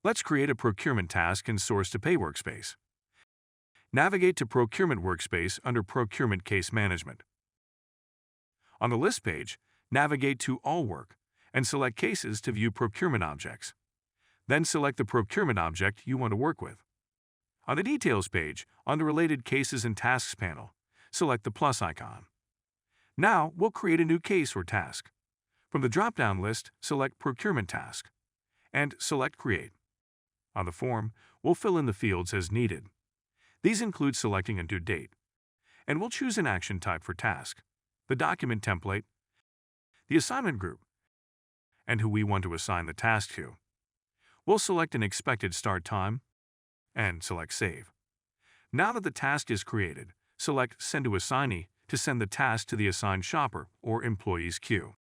Let's create a procurement task in Source-to-Pay Workspace. Navigate to Procurement Workspace under Procurement Case Management. On the list page, navigate to All Work and select Cases to view procurement objects. Then select the procurement object you want to work with. On the Details page, on the Related Cases and Tasks panel, select the plus icon. Now, we'll create a new case or task. From the drop-down list, select Procurement Task and select Create. On the form, we'll fill in the fields as needed. These include selecting a due date, and we'll choose an action type for task, the document template, the assignment group, and who we want to assign the task to. We'll select an expected start time and select Save. Now that the task is created, select Send to Assignee to send the task to the assigned shopper or employee's queue.